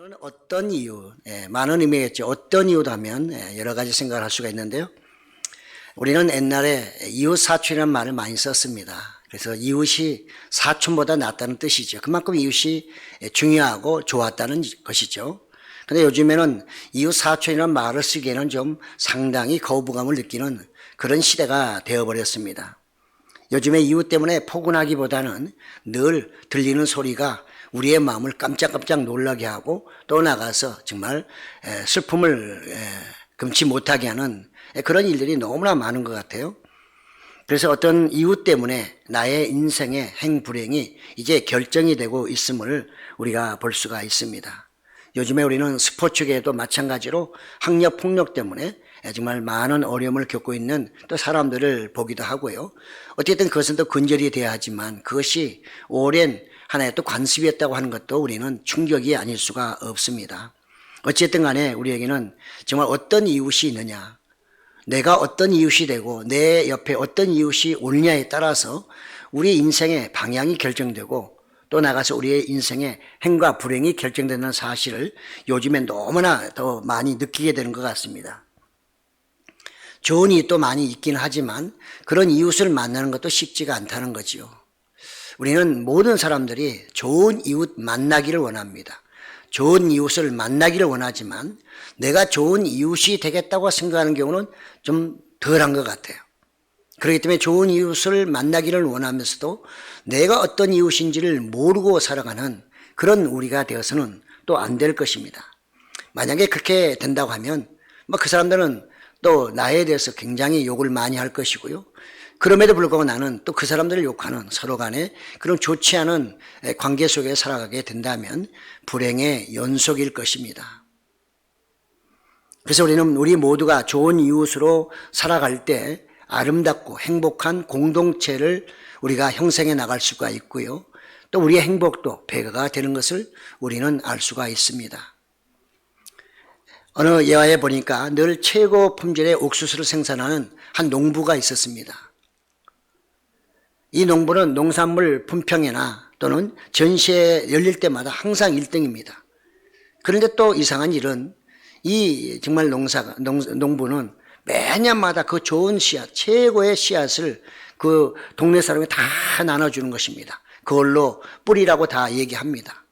오늘은 어떤 이유, 많은 의미겠죠. 어떤 이유도 하면 여러 가지 생각을 할 수가 있는데요. 우리는 옛날에 이웃 사촌이라는 말을 많이 썼습니다. 그래서 이웃이 사촌보다 낫다는 뜻이죠. 그만큼 이웃이 중요하고 좋았다는 것이죠. 근데 요즘에는 이웃 사촌이라는 말을 쓰기에는 좀 상당히 거부감을 느끼는 그런 시대가 되어버렸습니다. 요즘에 이웃 때문에 포근하기보다는 늘 들리는 소리가 우리의 마음을 깜짝깜짝 놀라게 하고 또 나가서 정말 슬픔을 금치 못하게 하는 그런 일들이 너무나 많은 것 같아요. 그래서 어떤 이웃 때문에 나의 인생의 행불행이 이제 결정이 되고 있음을 우리가 볼 수가 있습니다. 요즘에 우리는 스포츠계에도 마찬가지로 학력 폭력 때문에 정말 많은 어려움을 겪고 있는 또 사람들을 보기도 하고요. 어쨌든 그것은 또 근절이 돼야 하지만 그것이 오랜 하나의 또 관습이었다고 하는 것도 우리는 충격이 아닐 수가 없습니다. 어쨌든 간에 우리에게는 정말 어떤 이웃이 있느냐, 내가 어떤 이웃이 되고 내 옆에 어떤 이웃이 오느냐에 따라서 우리 인생의 방향이 결정되고 또 나가서 우리의 인생의 행과 불행이 결정되는 사실을 요즘에 너무나 더 많이 느끼게 되는 것 같습니다. 좋은 이웃도 많이 있긴 하지만 그런 이웃을 만나는 것도 쉽지가 않다는 거지요. 우리는 모든 사람들이 좋은 이웃 만나기를 원합니다. 좋은 이웃을 만나기를 원하지만 내가 좋은 이웃이 되겠다고 생각하는 경우는 좀 덜한 것 같아요. 그렇기 때문에 좋은 이웃을 만나기를 원하면서도 내가 어떤 이웃인지를 모르고 살아가는 그런 우리가 되어서는 또 안 될 것입니다. 만약에 그렇게 된다고 하면 그 사람들은 또 나에 대해서 굉장히 욕을 많이 할 것이고요. 그럼에도 불구하고 나는 또 그 사람들을 욕하는 서로 간에 그런 좋지 않은 관계 속에 살아가게 된다면 불행의 연속일 것입니다. 그래서 우리 모두가 좋은 이웃으로 살아갈 때 아름답고 행복한 공동체를 우리가 형성해 나갈 수가 있고요. 또 우리의 행복도 배가 되는 것을 우리는 알 수가 있습니다. 어느 예화에 보니까 늘 최고 품질의 옥수수를 생산하는 한 농부가 있었습니다. 이 농부는 농산물 품평회나 또는 전시회 열릴 때마다 항상 1등입니다. 그런데 또 이상한 일은 이 정말 농부는 매년마다 그 좋은 씨앗, 최고의 씨앗을 그 동네 사람에 다 나눠주는 것입니다. 그걸로 뿌리라고 다 얘기합니다.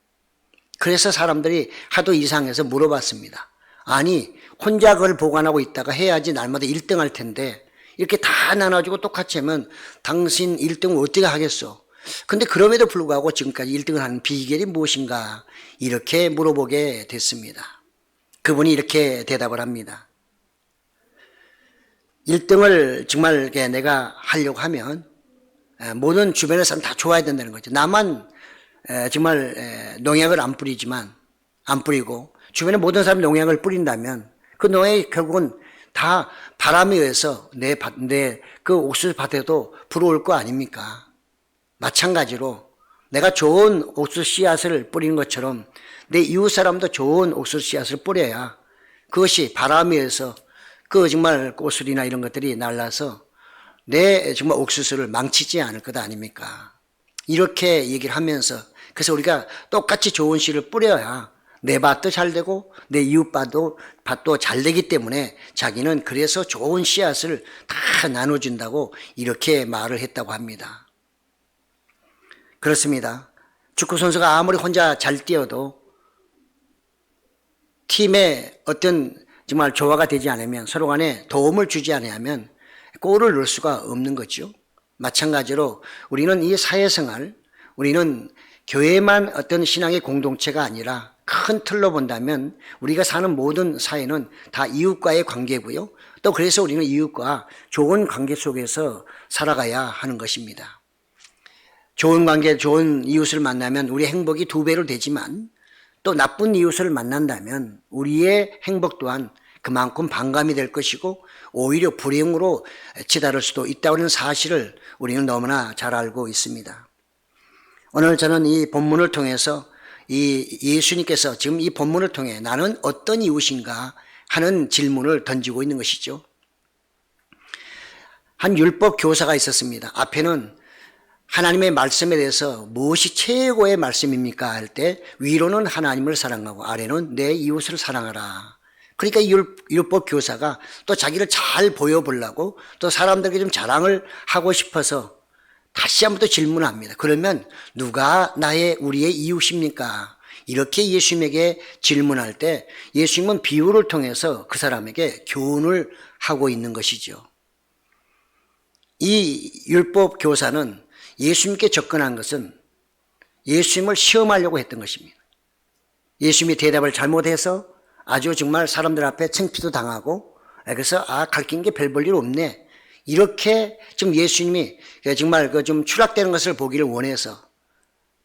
그래서 사람들이 하도 이상해서 물어봤습니다. 아니, 혼자 그걸 보관하고 있다가 해야지 날마다 1등 할 텐데 이렇게 다 나눠주고 똑같이 하면 당신 1등을 어떻게 하겠어? 근데 그럼에도 불구하고 지금까지 1등을 하는 비결이 무엇인가? 이렇게 물어보게 됐습니다. 그분이 이렇게 대답을 합니다. 1등을 정말 내가 하려고 하면 모든 주변의 사람 다 좋아야 된다는 거죠. 나만 정말 농약을 안 뿌리고 주변의 모든 사람이 농약을 뿌린다면 그 농약이 결국은 다 바람에 의해서 내 그 옥수수 밭에도 불어올 거 아닙니까? 마찬가지로 내가 좋은 옥수수 씨앗을 뿌리는 것처럼 내 이웃 사람도 좋은 옥수수 씨앗을 뿌려야 그것이 바람에 의해서 그 정말 꽃술이나 이런 것들이 날라서 내 정말 옥수수를 망치지 않을 것 아닙니까? 이렇게 얘기를 하면서 그래서 우리가 똑같이 좋은 씨를 뿌려야 내 밭도 잘 되고 내 이웃 밭도 잘 되기 때문에 자기는 그래서 좋은 씨앗을 다 나눠준다고 이렇게 말을 했다고 합니다. 그렇습니다. 축구 선수가 아무리 혼자 잘 뛰어도 팀에 어떤 정말 조화가 되지 않으면 서로 간에 도움을 주지 않으면 골을 넣을 수가 없는 거죠. 마찬가지로 우리는 이 사회생활, 우리는 교회만 어떤 신앙의 공동체가 아니라 큰 틀로 본다면 우리가 사는 모든 사회는 다 이웃과의 관계고요. 또 그래서 우리는 이웃과 좋은 관계 속에서 살아가야 하는 것입니다. 좋은 관계, 좋은 이웃을 만나면 우리의 행복이 2배로 되지만 또 나쁜 이웃을 만난다면 우리의 행복 또한 그만큼 반감이 될 것이고 오히려 불행으로 치달을 수도 있다는 사실을 우리는 너무나 잘 알고 있습니다. 오늘 저는 이 본문을 통해서 이 예수님께서 지금 이 본문을 통해 나는 어떤 이웃인가 하는 질문을 던지고 있는 것이죠. 한 율법 교사가 있었습니다. 앞에는 하나님의 말씀에 대해서 무엇이 최고의 말씀입니까? 할 때 위로는 하나님을 사랑하고 아래는 내 이웃을 사랑하라. 그러니까 율법 교사가 또 자기를 잘 보여보려고 또 사람들에게 좀 자랑을 하고 싶어서 다시 한번 또 질문합니다. 그러면 누가 우리의 이웃입니까? 이렇게 예수님에게 질문할 때 예수님은 비유를 통해서 그 사람에게 교훈을 하고 있는 것이죠. 이 율법 교사는 예수님께 접근한 것은 예수님을 시험하려고 했던 것입니다. 예수님이 대답을 잘못해서 아주 정말 사람들 앞에 창피도 당하고, 그래서 가르친 게 별 볼 일 없네, 이렇게 좀 예수님이 정말 좀 추락되는 것을 보기를 원해서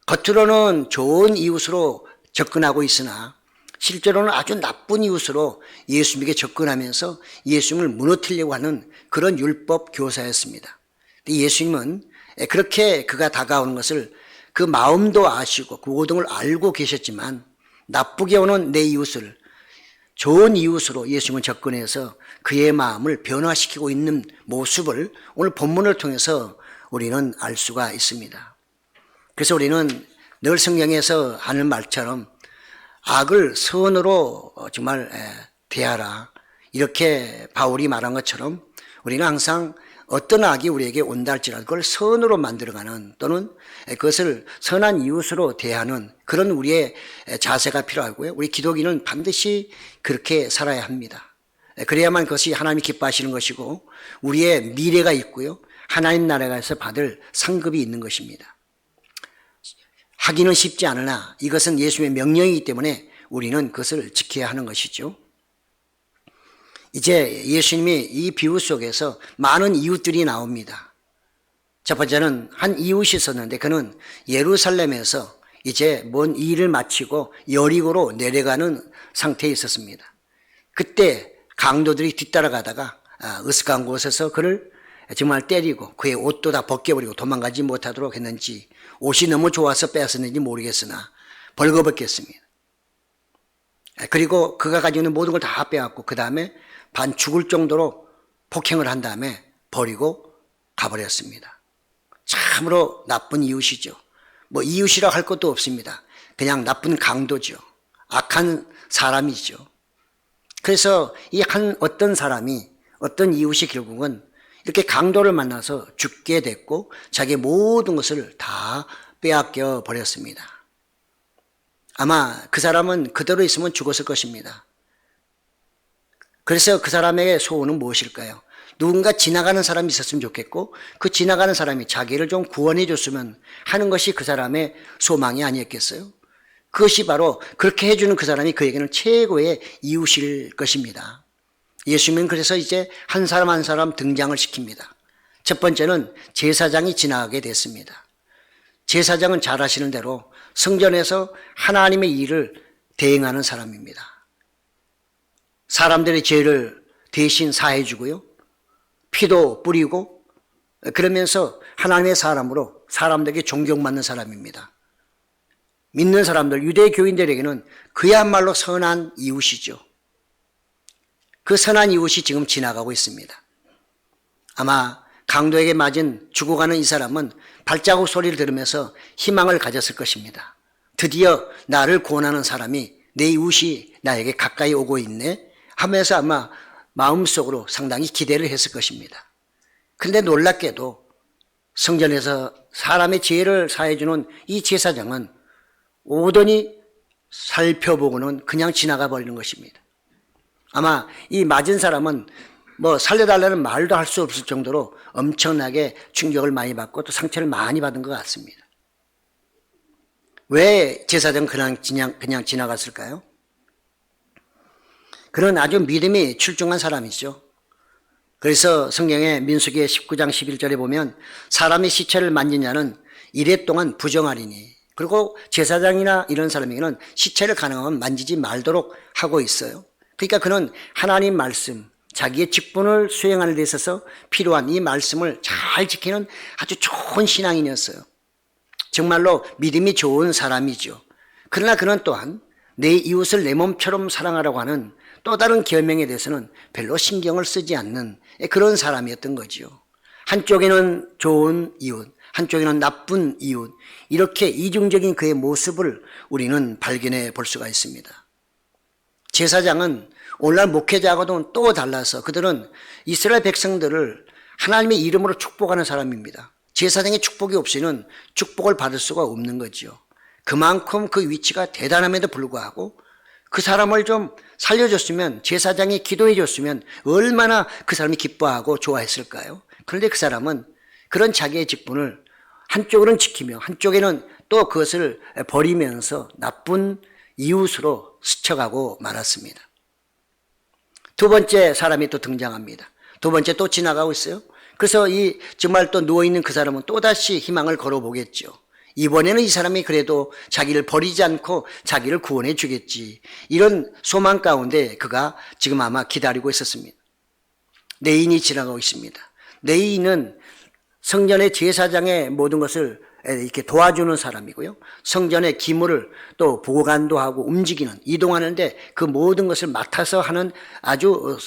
겉으로는 좋은 이웃으로 접근하고 있으나 실제로는 아주 나쁜 이웃으로 예수님에게 접근하면서 예수님을 무너뜨리려고 하는 그런 율법 교사였습니다. 예수님은 그렇게 그가 다가오는 것을 그 마음도 아시고 그 모든 걸 알고 계셨지만 나쁘게 오는 내 이웃을 좋은 이웃으로 예수님은 접근해서 그의 마음을 변화시키고 있는 모습을 오늘 본문을 통해서 우리는 알 수가 있습니다. 그래서 우리는 늘 성경에서 하는 말처럼 악을 선으로 정말 대하라, 이렇게 바울이 말한 것처럼 우리는 항상 어떤 악이 우리에게 온다 할지라도 그걸 선으로 만들어가는, 또는 그것을 선한 이웃으로 대하는 그런 우리의 자세가 필요하고요. 우리 기독인은 반드시 그렇게 살아야 합니다. 그래야만 그것이 하나님이 기뻐하시는 것이고 우리의 미래가 있고요, 하나님 나라에서 받을 상급이 있는 것입니다. 하기는 쉽지 않으나 이것은 예수님의 명령이기 때문에 우리는 그것을 지켜야 하는 것이죠. 이제 예수님이 이 비유 속에서 많은 이웃들이 나옵니다. 첫 번째는 한 이웃이 있었는데 그는 예루살렘에서 이제 뭔 일을 마치고 여리고로 내려가는 상태에 있었습니다. 그때 강도들이 뒤따라가다가 으슥한 곳에서 그를 정말 때리고 그의 옷도 다 벗겨버리고 도망가지 못하도록 했는지, 옷이 너무 좋아서 뺏었는지 모르겠으나 벌거벗겼습니다. 그리고 그가 가지고 있는 모든 걸 다 빼앗고 그 다음에 반 죽을 정도로 폭행을 한 다음에 버리고 가버렸습니다. 참으로 나쁜 이웃이죠. 뭐 이웃이라고 할 것도 없습니다. 그냥 나쁜 강도죠. 악한 사람이죠. 그래서 이 어떤 사람이, 어떤 이웃이 결국은 이렇게 강도를 만나서 죽게 됐고 자기의 모든 것을 다 빼앗겨 버렸습니다. 아마 그 사람은 그대로 있으면 죽었을 것입니다. 그래서 그 사람의 소원은 무엇일까요? 누군가 지나가는 사람이 있었으면 좋겠고 그 지나가는 사람이 자기를 좀 구원해 줬으면 하는 것이 그 사람의 소망이 아니었겠어요? 그것이 바로 그렇게 해주는 그 사람이 그에게는 최고의 이웃일 것입니다. 예수님은 그래서 이제 한 사람 한 사람 등장을 시킵니다. 첫 번째는 제사장이 지나가게 됐습니다. 제사장은 잘 아시는 대로 성전에서 하나님의 일을 대행하는 사람입니다. 사람들의 죄를 대신 사해 주고요, 피도 뿌리고 그러면서 하나님의 사람으로 사람들에게 존경받는 사람입니다. 믿는 사람들, 유대 교인들에게는 그야말로 선한 이웃이죠. 그 선한 이웃이 지금 지나가고 있습니다. 아마 강도에게 맞은 죽어가는 이 사람은 발자국 소리를 들으면서 희망을 가졌을 것입니다. 드디어 나를 구원하는 사람이, 내 이웃이 나에게 가까이 오고 있네 하면서 아마 마음속으로 상당히 기대를 했을 것입니다. 그런데 놀랍게도 성전에서 사람의 죄를 사해주는 이 제사장은 오더니 살펴보고는 그냥 지나가 버리는 것입니다. 아마 이 맞은 사람은 뭐 살려달라는 말도 할 수 없을 정도로 엄청나게 충격을 많이 받고 또 상처를 많이 받은 것 같습니다. 왜 제사장은 그냥 지나갔을까요? 그런 아주 믿음이 출중한 사람이죠. 그래서 성경의 민수기 19장 11절에 보면 사람의 시체를 만진 자는 이래 동안 부정하리니, 그리고 제사장이나 이런 사람에게는 시체를 가능하면 만지지 말도록 하고 있어요. 그러니까 그는 하나님 말씀, 자기의 직분을 수행하는 데 있어서 필요한 이 말씀을 잘 지키는 아주 좋은 신앙인이었어요. 정말로 믿음이 좋은 사람이죠. 그러나 그는 또한 내 이웃을 내 몸처럼 사랑하라고 하는 또 다른 계명에 대해서는 별로 신경을 쓰지 않는 그런 사람이었던 거죠. 한쪽에는 좋은 이웃, 한쪽에는 나쁜 이웃, 이렇게 이중적인 그의 모습을 우리는 발견해 볼 수가 있습니다. 제사장은 오늘날 목회자하고는 또 달라서 그들은 이스라엘 백성들을 하나님의 이름으로 축복하는 사람입니다. 제사장의 축복이 없이는 축복을 받을 수가 없는 거죠. 그만큼 그 위치가 대단함에도 불구하고 그 사람을 좀 살려줬으면, 제사장이 기도해 줬으면 얼마나 그 사람이 기뻐하고 좋아했을까요? 그런데 그 사람은 그런 자기의 직분을 한쪽으로는 지키며 한쪽에는 또 그것을 버리면서 나쁜 이웃으로 스쳐가고 말았습니다. 두 번째 사람이 또 등장합니다. 두 번째 또 지나가고 있어요. 그래서 이 정말 또 누워있는 그 사람은 또다시 희망을 걸어보겠죠. 이번에는 이 사람이 그래도 자기를 버리지 않고 자기를 구원해 주겠지, 이런 소망 가운데 그가 지금 아마 기다리고 있었습니다. 네인이 지나가고 있습니다. 네인은 성전의 제사장의 모든 것을 이렇게 도와주는 사람이고요, 성전의 기물을 또 보관도 하고 움직이는, 이동하는데 그 모든 것을 맡아서 하는 아주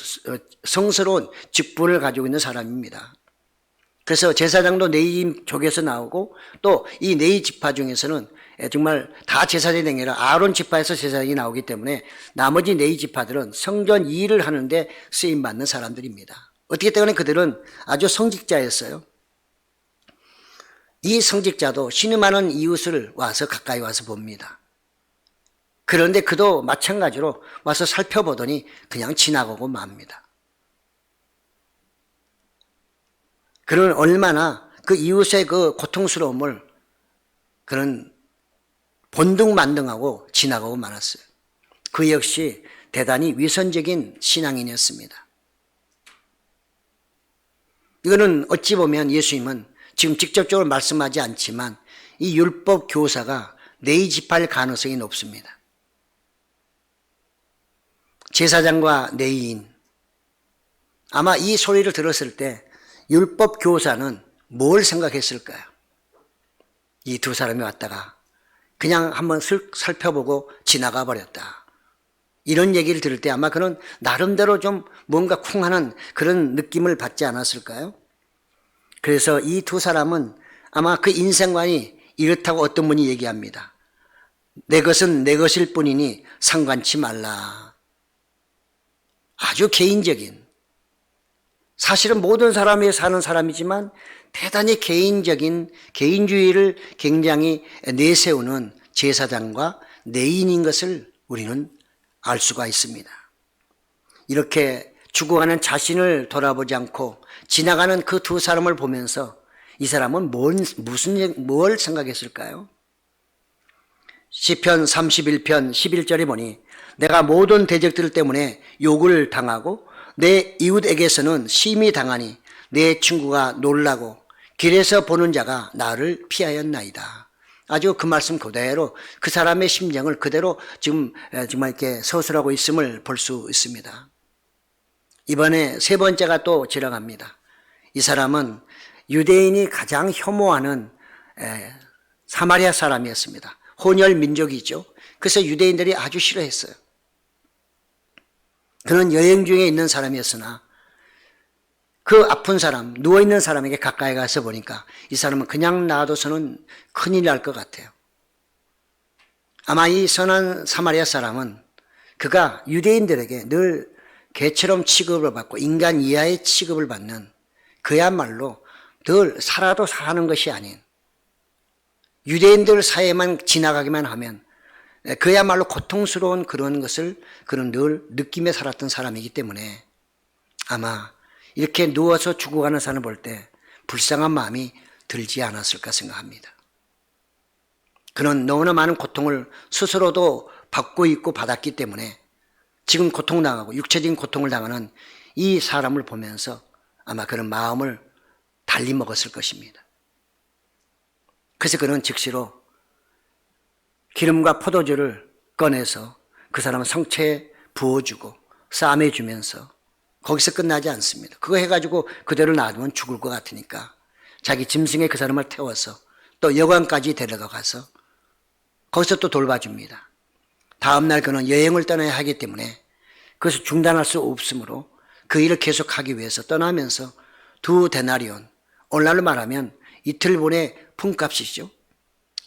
성스러운 직분을 가지고 있는 사람입니다. 그래서 제사장도 네이 족에서 나오고 또 이 네이 지파 중에서는 정말 다 제사장이 아니라 아론 지파에서 제사장이 나오기 때문에 나머지 네이 지파들은 성전 일을 하는데 쓰임받는 사람들입니다. 어떻기 때문에 그들은 아주 성직자였어요. 이 성직자도 신음하는 이웃을 와서 가까이 와서 봅니다. 그런데 그도 마찬가지로 와서 살펴보더니 그냥 지나가고 맙니다. 그는 얼마나 그 이웃의 그 고통스러움을 그는 본등만등하고 지나가고 말았어요. 그 역시 대단히 위선적인 신앙인이었습니다. 이거는 어찌 보면 예수님은 지금 직접적으로 말씀하지 않지만 이 율법 교사가 네이지파일 가능성이 높습니다. 제사장과 네이인, 아마 이 소리를 들었을 때 율법 교사는 뭘 생각했을까요? 이 두 사람이 왔다가 그냥 한번 살펴보고 지나가 버렸다, 이런 얘기를 들을 때 아마 그는 나름대로 좀 뭔가 쿵하는 그런 느낌을 받지 않았을까요? 그래서 이 두 사람은 아마 그 인생관이 이렇다고 어떤 분이 얘기합니다. 내 것은 내 것일 뿐이니 상관치 말라. 아주 개인적인, 사실은 모든 사람이 사는 사람이지만 대단히 개인적인, 개인주의를 굉장히 내세우는 제사장과 네인인 것을 우리는 알 수가 있습니다. 이렇게 죽어가는 자신을 돌아보지 않고 지나가는 그 두 사람을 보면서 이 사람은 뭘 생각했을까요? 시편 31편 11절에 보니 내가 모든 대적들 때문에 욕을 당하고 내 이웃에게서는 심히 당하니 내 친구가 놀라고 길에서 보는 자가 나를 피하였나이다. 아주 그 말씀 그대로 그 사람의 심정을 그대로 지금 정말 이렇게 서술하고 있음을 볼 수 있습니다. 이번에 세 번째가 또 지나갑니다. 이 사람은 유대인이 가장 혐오하는 사마리아 사람이었습니다. 혼혈 민족이죠. 그래서 유대인들이 아주 싫어했어요. 그는 여행 중에 있는 사람이었으나 그 아픈 사람, 누워있는 사람에게 가까이 가서 보니까 이 사람은 그냥 놔둬서는 큰일 날 것 같아요. 아마 이 선한 사마리아 사람은 그가 유대인들에게 늘 개처럼 취급을 받고 인간 이하의 취급을 받는, 그야말로 늘 살아도 사는 것이 아닌 유대인들 사이에만 지나가기만 하면 그야말로 고통스러운 그런 것을 그는 늘 느끼며 살았던 사람이기 때문에 아마 이렇게 누워서 죽어가는 사람을 볼 때 불쌍한 마음이 들지 않았을까 생각합니다. 그는 너무나 많은 고통을 스스로도 받고 있고 받았기 때문에 지금 고통당하고 육체적인 고통을 당하는 이 사람을 보면서 아마 그런 마음을 달리 먹었을 것입니다. 그래서 그는 즉시로 기름과 포도주를 꺼내서 그 사람 성체에 부어주고 싸매주면서, 거기서 끝나지 않습니다. 그거 해가지고 그대로 놔두면 죽을 것 같으니까 자기 짐승에 그 사람을 태워서 또 여관까지 데려가 가서 거기서 또 돌봐줍니다. 다음날 그는 여행을 떠나야 하기 때문에 그것을 중단할 수 없으므로 그 일을 계속하기 위해서 떠나면서 2 데나리온, 오늘날로 말하면 이틀분의 품값이죠.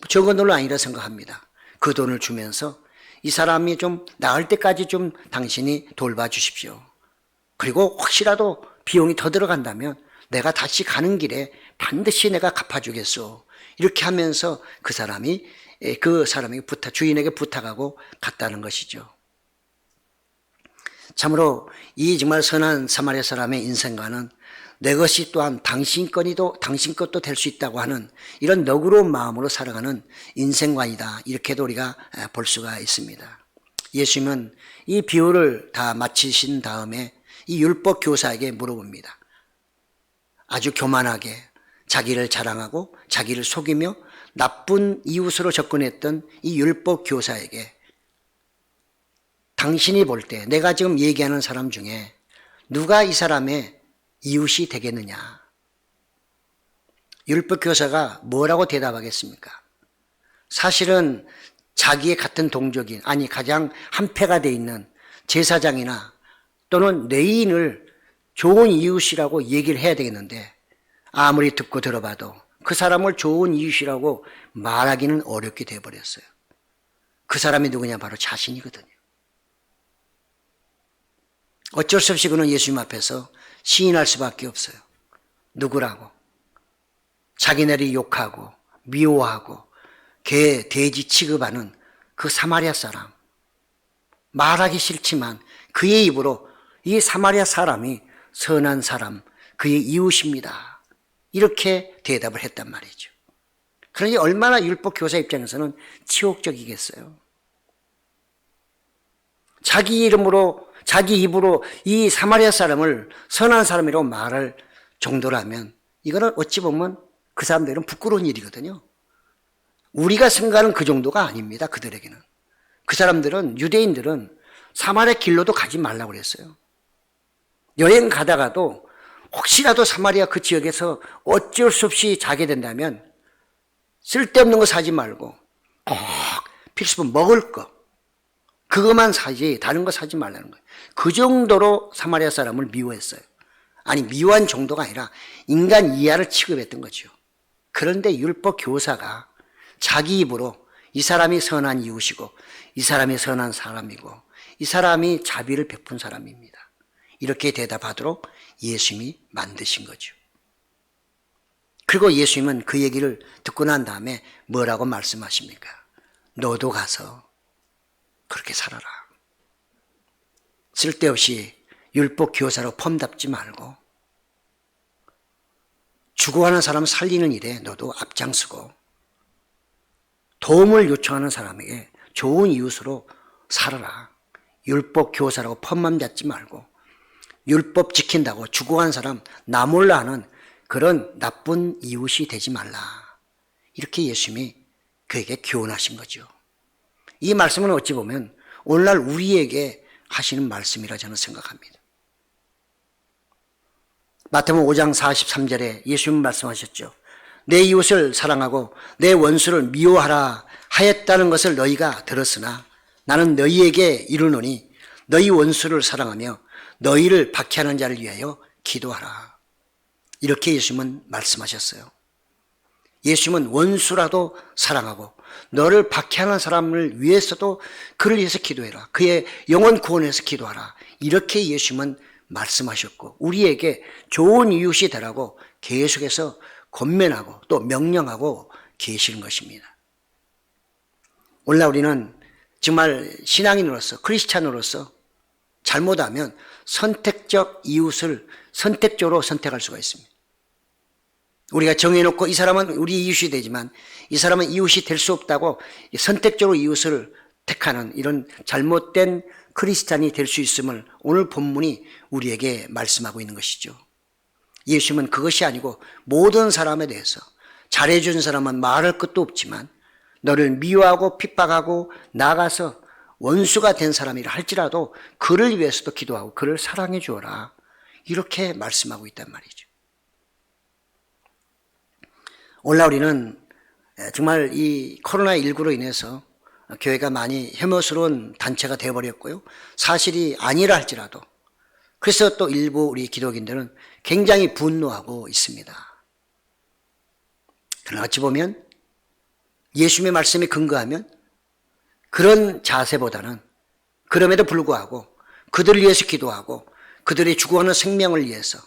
적은 돈은 아니라 생각합니다. 그 돈을 주면서 이 사람이 좀 나을 때까지 좀 당신이 돌봐주십시오. 그리고 혹시라도 비용이 더 들어간다면 내가 다시 가는 길에 반드시 내가 갚아주겠소. 이렇게 하면서 그 사람이 주인에게 부탁하고 갔다는 것이죠. 참으로 이 정말 선한 사마리아 사람의 인생과는 내 것이 또한 당신 것도 될 수 있다고 하는 이런 너그러운 마음으로 살아가는 인생관이다. 이렇게도 우리가 볼 수가 있습니다. 예수님은 이 비유를 다 마치신 다음에 이 율법 교사에게 물어봅니다. 아주 교만하게 자기를 자랑하고 자기를 속이며 나쁜 이웃으로 접근했던 이 율법 교사에게 당신이 볼 때 내가 지금 얘기하는 사람 중에 누가 이 사람의 이웃이 되겠느냐? 율법 교사가 뭐라고 대답하겠습니까? 사실은 자기의 같은 동족인, 아니 가장 한패가 돼 있는 제사장이나 또는 레위인을 좋은 이웃이라고 얘기를 해야 되겠는데 아무리 듣고 들어봐도 그 사람을 좋은 이웃이라고 말하기는 어렵게 돼버렸어요. 그 사람이 누구냐? 바로 자신이거든요. 어쩔 수 없이 그는 예수님 앞에서 시인할 수밖에 없어요. 누구라고? 자기네를 욕하고 미워하고 개, 돼지 취급하는 그 사마리아 사람. 말하기 싫지만 그의 입으로 이 사마리아 사람이 선한 사람, 그의 이웃입니다. 이렇게 대답을 했단 말이죠. 그러니 얼마나 율법 교사 입장에서는 치욕적이겠어요. 자기 입으로 이 사마리아 사람을 선한 사람이라고 말할 정도라면 이거는 어찌 보면 그 사람들은 부끄러운 일이거든요. 우리가 생각하는 그 정도가 아닙니다. 그들에게는. 그 사람들은, 유대인들은 사마리아 길로도 가지 말라고 그랬어요. 여행 가다가도 혹시라도 사마리아 그 지역에서 어쩔 수 없이 자게 된다면 쓸데없는 거 사지 말고 꼭 필수품 먹을 거 그것만 사지 다른 거 사지 말라는 거예요. 그 정도로 사마리아 사람을 미워했어요. 아니 미워한 정도가 아니라 인간 이하를 취급했던 거죠. 그런데 율법 교사가 자기 입으로 이 사람이 선한 이웃이고 이 사람이 선한 사람이고 이 사람이 자비를 베푼 사람입니다. 이렇게 대답하도록 예수님이 만드신 거죠. 그리고 예수님은 그 얘기를 듣고 난 다음에 뭐라고 말씀하십니까? 너도 가서 그렇게 살아라. 쓸데없이 율법 교사로 폼답지 말고 죽어가는 사람 살리는 일에 너도 앞장서고 도움을 요청하는 사람에게 좋은 이웃으로 살아라. 율법 교사라고 폼만 잡지 말고 율법 지킨다고 죽어간 사람 나 몰라 하는 그런 나쁜 이웃이 되지 말라. 이렇게 예수님이 그에게 교훈하신 거죠. 이 말씀은 어찌 보면 오늘날 우리에게 하시는 말씀이라 저는 생각합니다. 마태복음 5장 43절에 예수님 말씀하셨죠. 내 이웃을 사랑하고 내 원수를 미워하라 하였다는 것을 너희가 들었으나 나는 너희에게 이르노니 너희 원수를 사랑하며 너희를 박해하는 자를 위하여 기도하라. 이렇게 예수님은 말씀하셨어요. 예수님은 원수라도 사랑하고 너를 박해하는 사람을 위해서도 그를 위해서 기도해라. 그의 영혼 구원해서 기도하라. 이렇게 예수님은 말씀하셨고 우리에게 좋은 이웃이 되라고 계속해서 권면하고 또 명령하고 계시는 것입니다. 오늘날 우리는 정말 신앙인으로서 크리스찬으로서 잘못하면 선택적 이웃을 선택적으로 선택할 수가 있습니다. 우리가 정해놓고 이 사람은 우리 이웃이 되지만 이 사람은 이웃이 될 수 없다고 선택적으로 이웃을 택하는 이런 잘못된 크리스찬이 될 수 있음을 오늘 본문이 우리에게 말씀하고 있는 것이죠. 예수님은 그것이 아니고 모든 사람에 대해서 잘해준 사람은 말할 것도 없지만 너를 미워하고 핍박하고 나가서 원수가 된 사람이라 할지라도 그를 위해서도 기도하고 그를 사랑해 주어라. 이렇게 말씀하고 있단 말이죠. 오늘날 우리는 정말 이 코로나19로 인해서 교회가 많이 혐오스러운 단체가 되어버렸고요. 사실이 아니라 할지라도 그래서 또 일부 우리 기독인들은 굉장히 분노하고 있습니다. 그러나 어찌 보면 예수님의 말씀에 근거하면 그런 자세보다는 그럼에도 불구하고 그들을 위해서 기도하고 그들의 죽어가는 생명을 위해서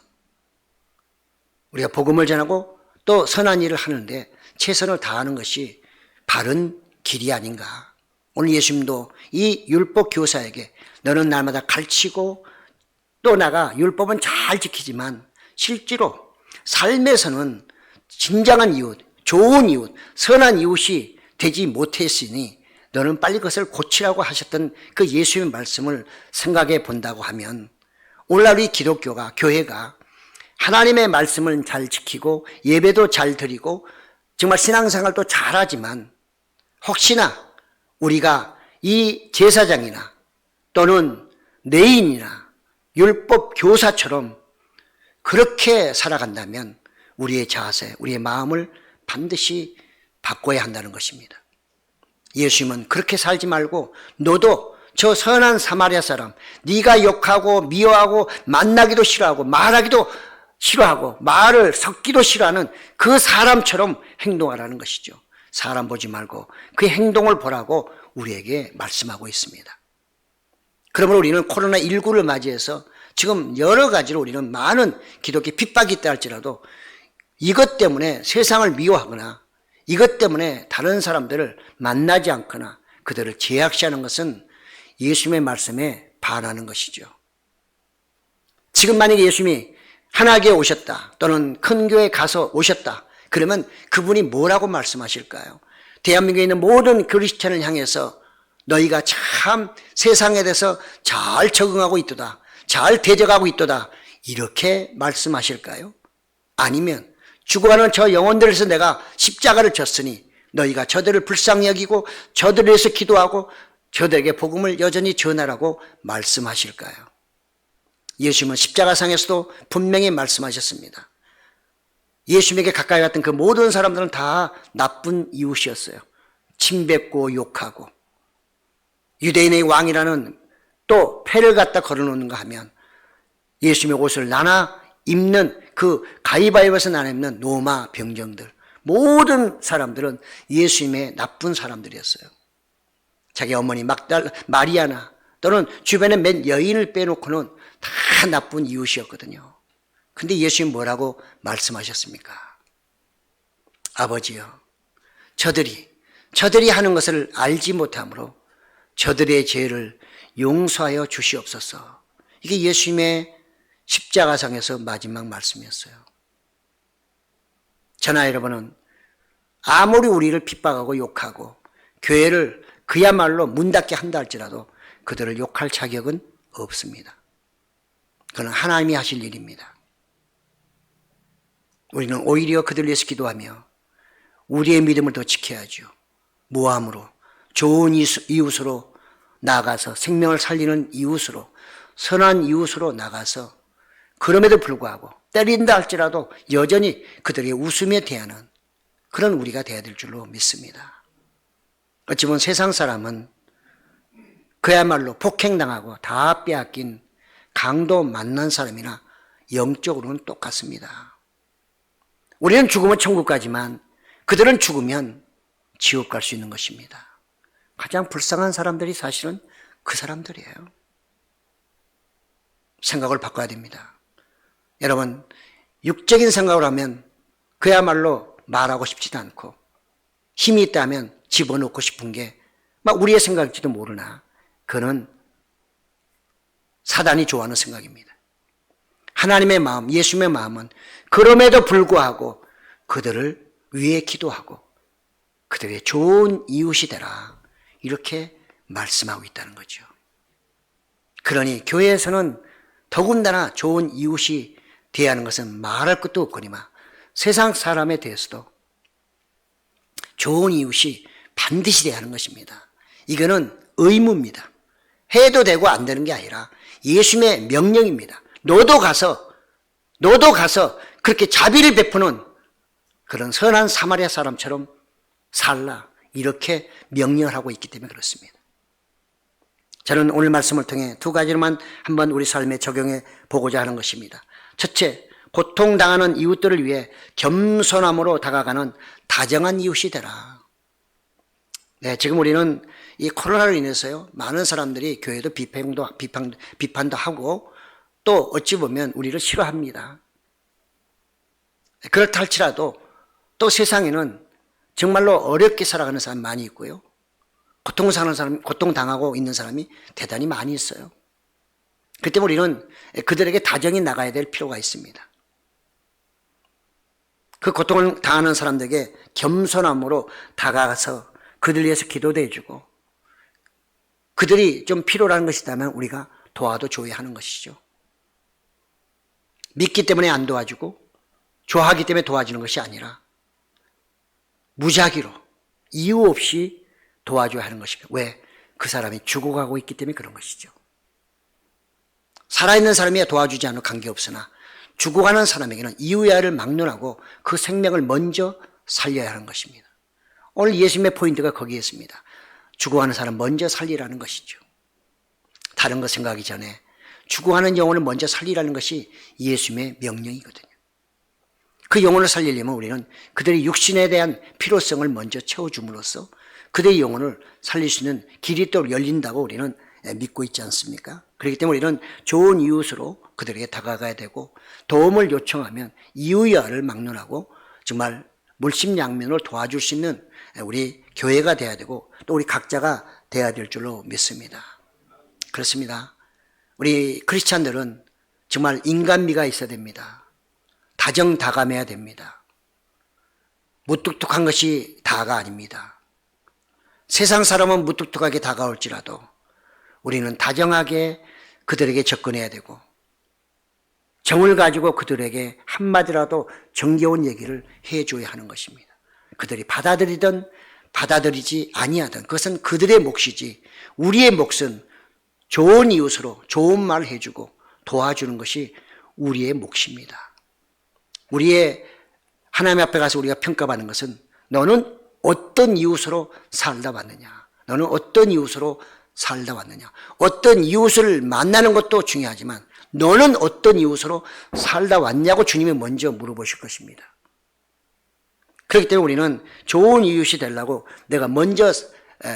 우리가 복음을 전하고 또 선한 일을 하는데 최선을 다하는 것이 바른 길이 아닌가. 오늘 예수님도 이 율법 교사에게 너는 날마다 가르치고 또 나가 율법은 잘 지키지만 실제로 삶에서는 진정한 이웃, 좋은 이웃, 선한 이웃이 되지 못했으니 너는 빨리 그것을 고치라고 하셨던 그 예수님의 말씀을 생각해 본다고 하면 오늘날 우리 기독교가, 교회가 하나님의 말씀을 잘 지키고 예배도 잘 드리고 정말 신앙생활도 잘하지만 혹시나 우리가 이 제사장이나 또는 레인이나 율법 교사처럼 그렇게 살아간다면 우리의 자세, 우리의 마음을 반드시 바꿔야 한다는 것입니다. 예수님은 그렇게 살지 말고 너도 저 선한 사마리아 사람, 네가 욕하고 미워하고 만나기도 싫어하고 말하기도 싫어하고 말을 섞기도 싫어하는 그 사람처럼 행동하라는 것이죠. 사람 보지 말고 그 행동을 보라고 우리에게 말씀하고 있습니다. 그러므로 우리는 코로나19를 맞이해서 지금 여러 가지로 우리는 많은 기독교 핍박이 있다 할지라도 이것 때문에 세상을 미워하거나 이것 때문에 다른 사람들을 만나지 않거나 그들을 제약시하는 것은 예수님의 말씀에 반하는 것이죠. 지금 만약에 예수님이 하나교에 오셨다 또는 큰 교회에 가서 오셨다 그러면 그분이 뭐라고 말씀하실까요? 대한민국에 있는 모든 그리스찬을 향해서 너희가 참 세상에 대해서 잘 적응하고 있도다, 잘 대적하고 있도다 이렇게 말씀하실까요? 아니면 죽어가는 저 영혼들에서 내가 십자가를 졌으니 너희가 저들을 불쌍히 여기고 저들을 위해서 기도하고 저들에게 복음을 여전히 전하라고 말씀하실까요? 예수님은 십자가상에서도 분명히 말씀하셨습니다. 예수님에게 가까이 갔던 그 모든 사람들은 다 나쁜 이웃이었어요. 침뱉고 욕하고 유대인의 왕이라는 또 패를 갖다 걸어놓는가 하면 예수님의 옷을 나눠 입는 그 가위바위보에서 나눠 입는 로마 병정들 모든 사람들은 예수님의 나쁜 사람들이었어요. 자기 어머니 마리아나 또는 주변에 몇 여인을 빼놓고는 다 나쁜 이웃이었거든요. 근데 예수님 뭐라고 말씀하셨습니까? 아버지요, 저들이 하는 것을 알지 못함으로 저들의 죄를 용서하여 주시옵소서. 이게 예수님의 십자가상에서 마지막 말씀이었어요. 저나 여러분은 아무리 우리를 핍박하고 욕하고 교회를 그야말로 문 닫게 한다 할지라도 그들을 욕할 자격은 없습니다. 그건 하나님이 하실 일입니다. 우리는 오히려 그들을 위해서 기도하며 우리의 믿음을 더 지켜야죠. 모함으로 좋은 이웃으로 나가서 생명을 살리는 이웃으로 선한 이웃으로 나가서 그럼에도 불구하고 때린다 할지라도 여전히 그들에게 웃으며 대하는 그런 우리가 되어야 될 줄로 믿습니다. 어찌 보면 세상 사람은 그야말로 폭행당하고 다 빼앗긴 강도 만난 사람이나 영적으로는 똑같습니다. 우리는 죽으면 천국 가지만 그들은 죽으면 지옥 갈 수 있는 것입니다. 가장 불쌍한 사람들이 사실은 그 사람들이에요. 생각을 바꿔야 됩니다. 여러분, 육적인 생각을 하면 그야말로 말하고 싶지도 않고 힘이 있다면 집어넣고 싶은 게 막 우리의 생각일지도 모르나 그는 사단이 좋아하는 생각입니다. 하나님의 마음, 예수님의 마음은 그럼에도 불구하고 그들을 위해 기도하고 그들의 좋은 이웃이 되라 이렇게 말씀하고 있다는 거죠. 그러니 교회에서는 더군다나 좋은 이웃이 되어야 하는 것은 말할 것도 없거니와 세상 사람에 대해서도 좋은 이웃이 반드시 되어야 하는 것입니다. 이거는 의무입니다. 해도 되고 안 되는 게 아니라 예수님의 명령입니다. 너도 가서 그렇게 자비를 베푸는 그런 선한 사마리아 사람처럼 살라 이렇게 명령을 하고 있기 때문에 그렇습니다. 저는 오늘 말씀을 통해 두 가지로만 한번 우리 삶에 적용해 보고자 하는 것입니다. 첫째, 고통당하는 이웃들을 위해 겸손함으로 다가가는 다정한 이웃이 되라. 네, 지금 우리는 이 코로나로 인해서요, 많은 사람들이 교회도 비판도 하고 또 어찌 보면 우리를 싫어합니다. 그렇다 할지라도 또 세상에는 정말로 어렵게 살아가는 사람이 많이 있고요. 고통당하고 있는 사람이 대단히 많이 있어요. 그때 우리는 그들에게 다정히 나가야 될 필요가 있습니다. 그 고통을 당하는 사람들에게 겸손함으로 다가가서 그들 위해서 기도도 해주고 그들이 좀 필요로 것이 있다면 우리가 도와줘야 하는 것이죠. 믿기 때문에 안 도와주고 좋아하기 때문에 도와주는 것이 아니라 무작위로 이유 없이 도와줘야 하는 것입니다. 왜? 그 사람이 죽어가고 있기 때문에 그런 것이죠. 살아있는 사람이야 도와주지 않으면 관계없으나 죽어가는 사람에게는 이유야를 막론하고 그 생명을 먼저 살려야 하는 것입니다. 오늘 예수님의 포인트가 거기에 있습니다. 죽어가는 사람 먼저 살리라는 것이죠. 다른 거 생각하기 전에 죽어가는 영혼을 먼저 살리라는 것이 예수님의 명령이거든요. 그 영혼을 살리려면 우리는 그들의 육신에 대한 필요성을 먼저 채워줌으로써 그들의 영혼을 살릴 수 있는 길이 또 열린다고 우리는 믿고 있지 않습니까? 그렇기 때문에 우리는 좋은 이웃으로 그들에게 다가가야 되고 도움을 요청하면 이유야를 막론하고 정말 물심양면으로 도와줄 수 있는 우리 교회가 돼야 되고 또 우리 각자가 돼야 될 줄로 믿습니다. 그렇습니다. 우리 크리스찬들은 정말 인간미가 있어야 됩니다. 다정다감해야 됩니다. 무뚝뚝한 것이 다가 아닙니다. 세상 사람은 무뚝뚝하게 다가올지라도 우리는 다정하게 그들에게 접근해야 되고 정을 가지고 그들에게 한마디라도 정겨운 얘기를 해줘야 하는 것입니다. 그들이 받아들이든 받아들이지 아니하든 그것은 그들의 몫이지 우리의 몫은 좋은 이웃으로 좋은 말을 해주고 도와주는 것이 우리의 몫입니다. 우리의 하나님 앞에 가서 우리가 평가받는 것은 너는 어떤 이웃으로 살다 왔느냐, 너는 어떤 이웃으로 살다 왔느냐, 어떤 이웃을 만나는 것도 중요하지만 너는 어떤 이웃으로 살다 왔냐고 주님이 먼저 물어보실 것입니다. 그렇기 때문에 우리는 좋은 이웃이 되려고 내가 먼저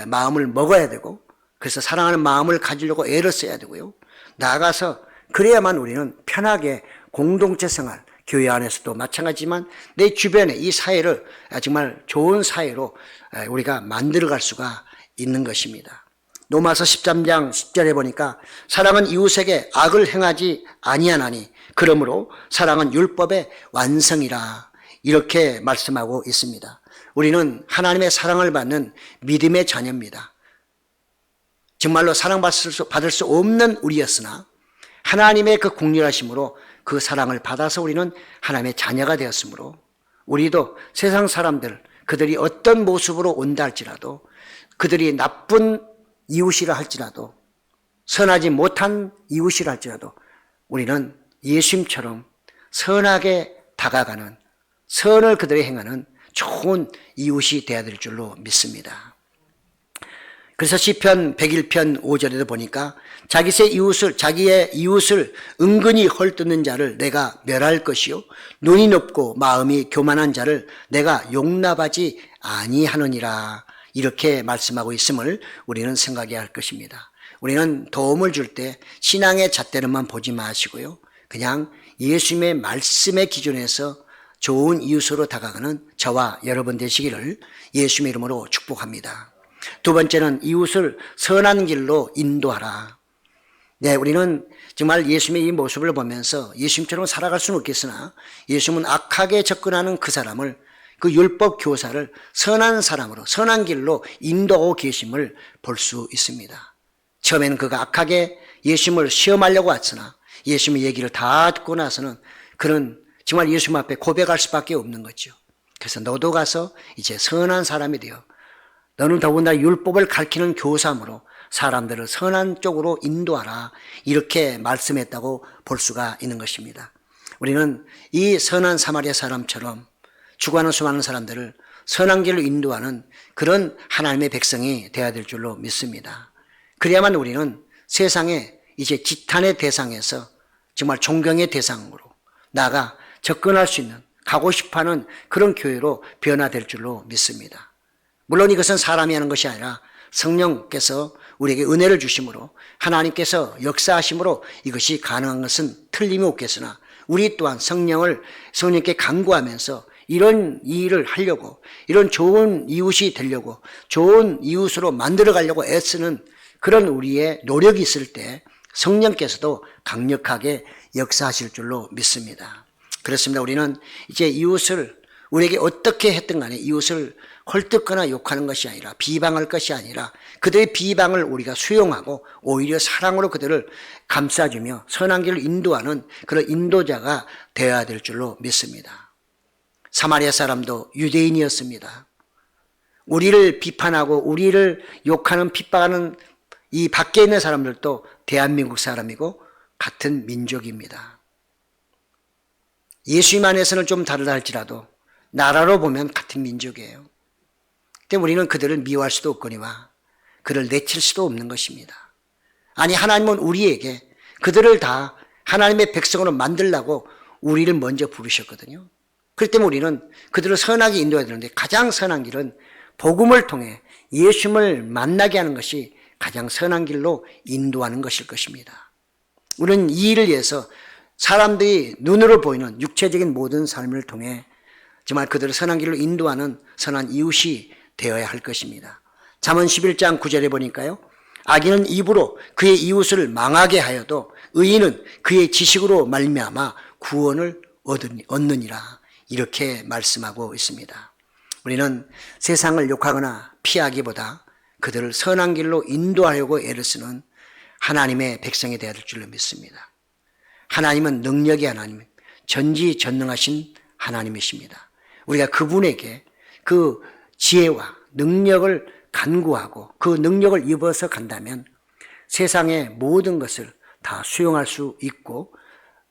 마음을 먹어야 되고 그래서 사랑하는 마음을 가지려고 애를 써야 되고요. 나아가서 그래야만 우리는 편하게 공동체 생활, 교회 안에서도 마찬가지지만 내 주변에 이 사회를 정말 좋은 사회로 우리가 만들어갈 수가 있는 것입니다. 로마서 13장 10절에 보니까 사랑은 이웃에게 악을 행하지 아니하나니 그러므로 사랑은 율법의 완성이라 이렇게 말씀하고 있습니다. 우리는 하나님의 사랑을 받는 믿음의 자녀입니다. 정말로 사랑받을 수 없는 우리였으나 하나님의 그 국률하심으로 그 사랑을 받아서 우리는 하나님의 자녀가 되었으므로 우리도 세상 사람들 그들이 어떤 모습으로 온다 할지라도 그들이 나쁜 이웃이라 할지라도 선하지 못한 이웃이라 할지라도 우리는 예수님처럼 선하게 다가가는 선을 그들이 행하는 좋은 이웃이 되어야 될 줄로 믿습니다. 그래서 시편 101편 5절에도 보니까 자기의 이웃을 은근히 헐뜯는 자를 내가 멸할 것이요 눈이 높고 마음이 교만한 자를 내가 용납하지 아니하느니라 이렇게 말씀하고 있음을 우리는 생각해야 할 것입니다. 우리는 도움을 줄 때 신앙의 잣대로만 보지 마시고요 그냥 예수님의 말씀의 기준에서 좋은 이웃으로 다가가는 저와 여러분 되시기를 예수님의 이름으로 축복합니다. 두 번째는 이웃을 선한 길로 인도하라. 네, 우리는 정말 예수님의 이 모습을 보면서 예수님처럼 살아갈 수는 없겠으나 예수님은 악하게 접근하는 그 사람을 그 율법 교사를 선한 사람으로 선한 길로 인도하고 계심을 볼 수 있습니다. 처음에는 그가 악하게 예수님을 시험하려고 왔으나 예수님의 얘기를 다 듣고 나서는 그는 정말 예수님 앞에 고백할 수밖에 없는 거죠. 그래서 너도 가서 이제 선한 사람이 되어 너는 더군다나 율법을 가르치는 교사므로 사람들을 선한 쪽으로 인도하라 이렇게 말씀했다고 볼 수가 있는 것입니다. 우리는 이 선한 사마리아 사람처럼 죽어가는 수많은 사람들을 선한 길로 인도하는 그런 하나님의 백성이 되어야 될 줄로 믿습니다. 그래야만 우리는 세상에 이제 지탄의 대상에서 정말 존경의 대상으로 나아가 접근할 수 있는 가고 싶어하는 그런 교회로 변화될 줄로 믿습니다. 물론 이것은 사람이 하는 것이 아니라 성령께서 우리에게 은혜를 주심으로 하나님께서 역사하심으로 이것이 가능한 것은 틀림이 없겠으나 우리 또한 성령님께 간구하면서 이런 일을 하려고, 이런 좋은 이웃이 되려고, 좋은 이웃으로 만들어 가려고 애쓰는 그런 우리의 노력이 있을 때 성령께서도 강력하게 역사하실 줄로 믿습니다. 그렇습니다. 우리는 이제 이웃을 우리에게 어떻게 했든 간에 이웃을 헐뜯거나 욕하는 것이 아니라, 비방할 것이 아니라 그들의 비방을 우리가 수용하고 오히려 사랑으로 그들을 감싸주며 선한 길을 인도하는 그런 인도자가 되어야 될 줄로 믿습니다. 사마리아 사람도 유대인이었습니다. 우리를 비판하고 우리를 욕하는 핍박하는 이 밖에 있는 사람들도 대한민국 사람이고 같은 민족입니다. 예수님 안에서는 좀 다르다 할지라도 나라로 보면 같은 민족이에요. 때문에 우리는 그들을 미워할 수도 없거니와 그를 내칠 수도 없는 것입니다. 아니, 하나님은 우리에게 그들을 다 하나님의 백성으로 만들려고 우리를 먼저 부르셨거든요. 그렇기 때문에 우리는 그들을 선하게 인도해야 되는데 가장 선한 길은 복음을 통해 예수님을 만나게 하는 것이 가장 선한 길로 인도하는 것일 것입니다. 우리는 이 일을 위해서 사람들이 눈으로 보이는 육체적인 모든 삶을 통해 정말 그들을 선한 길로 인도하는 선한 이웃이 되어야 할 것입니다. 잠언 11장 9절에 보니까요. 악인은 입으로 그의 이웃을 망하게 하여도 의인은 그의 지식으로 말미암아 구원을 얻느니라. 이렇게 말씀하고 있습니다. 우리는 세상을 욕하거나 피하기보다 그들을 선한 길로 인도하려고 애를 쓰는 하나님의 백성이 되어야 될 줄로 믿습니다. 하나님은 능력의 하나님, 전지전능하신 하나님이십니다. 우리가 그분에게 그 지혜와 능력을 간구하고 그 능력을 입어서 간다면 세상의 모든 것을 다 수용할 수 있고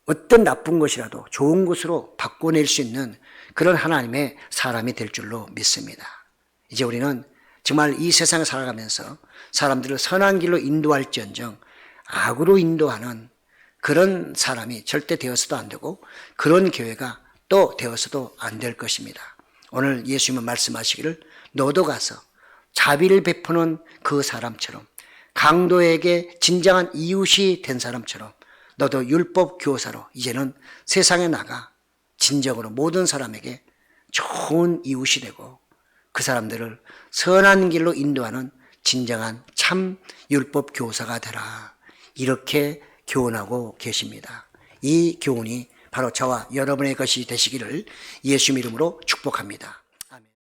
어떤 나쁜 것이라도 좋은 것으로 바꿔낼 수 있는 그런 하나님의 사람이 될 줄로 믿습니다. 이제 우리는 정말 이 세상을 살아가면서 사람들을 선한 길로 인도할지언정 악으로 인도하는 그런 사람이 절대 되어서도 안 되고 그런 교회가 또 되어서도 안 될 것입니다. 오늘 예수님은 말씀하시기를 너도 가서 자비를 베푸는 그 사람처럼 강도에게 진정한 이웃이 된 사람처럼 너도 율법 교사로 이제는 세상에 나가 진정으로 모든 사람에게 좋은 이웃이 되고 그 사람들을 선한 길로 인도하는 진정한 참 율법 교사가 되라. 이렇게 교훈하고 계십니다. 이 교훈이 바로 저와 여러분의 것이 되시기를 예수 이름으로 축복합니다.